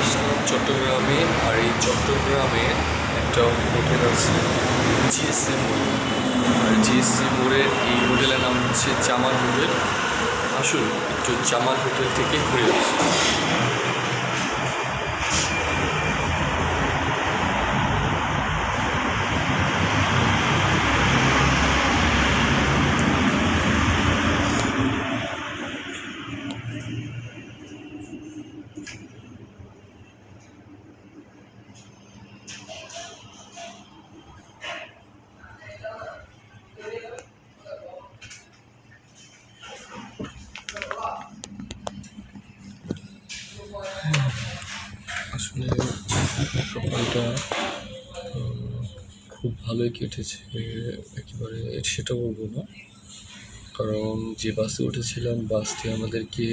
আসলাম চট্টগ্রামে। আর এই চট্টগ্রামে একটা হোটেল আছে জিএসসি মোড়। আর জিএসসি মোড়ের এই হোটেলের নাম হচ্ছে জামাল হোটেল। আসুন একটু জামাল হোটেল থেকে ঘুরে আসি। আসলে সকালটা খুব ভালোই কেটেছে, একেবারে সেটা বলবো না, কারণ যে বাসে উঠেছিলাম বাসটি আমাদেরকে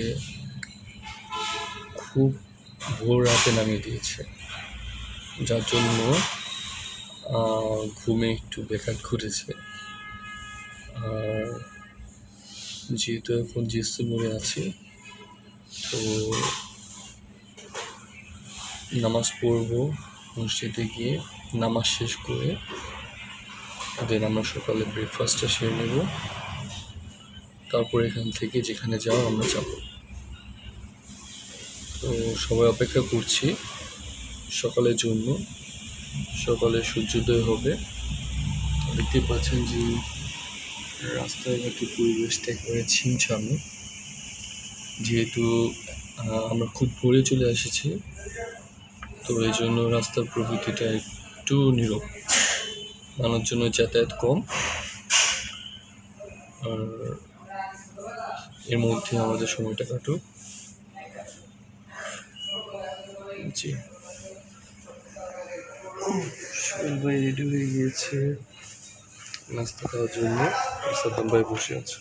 খুব ভোর রাতে নামিয়ে দিয়েছে, যার জন্য ঘুমে একটু ব্যাঘাত ঘটেছে। আর যেহেতু এখন জিএসসি মোড়ে আছি, তো নামাজ পড়বো মসজিদে গিয়ে, নামাজ শেষ করে দেন আমরা সকালে ব্রেকফাস্টটা সেরে নেব। তারপর এখান থেকে যেখানে যাও আমরা যাব। তো সবাই অপেক্ষা করছি সকালের জন্য। সকালে সূর্যোদয় হবে। দেখতে পাচ্ছেন যে রাস্তাঘাটের পরিবেশটা একেবারে ছিমছামে, যেহেতু আমরা খুব ভোরে চলে এসেছি, তো এই জন্য রাস্তার প্রকৃতিটা একটু নীরব, মানুষজন যাতায়াত কম। আর এর মধ্যে আমাদের সময়টা কাটুক। জি, সোহেল ভাই রেডি হয়ে গিয়েছে নাস্তা খাওয়ার জন্য। সাদ্দাম ভাই বসে আছে।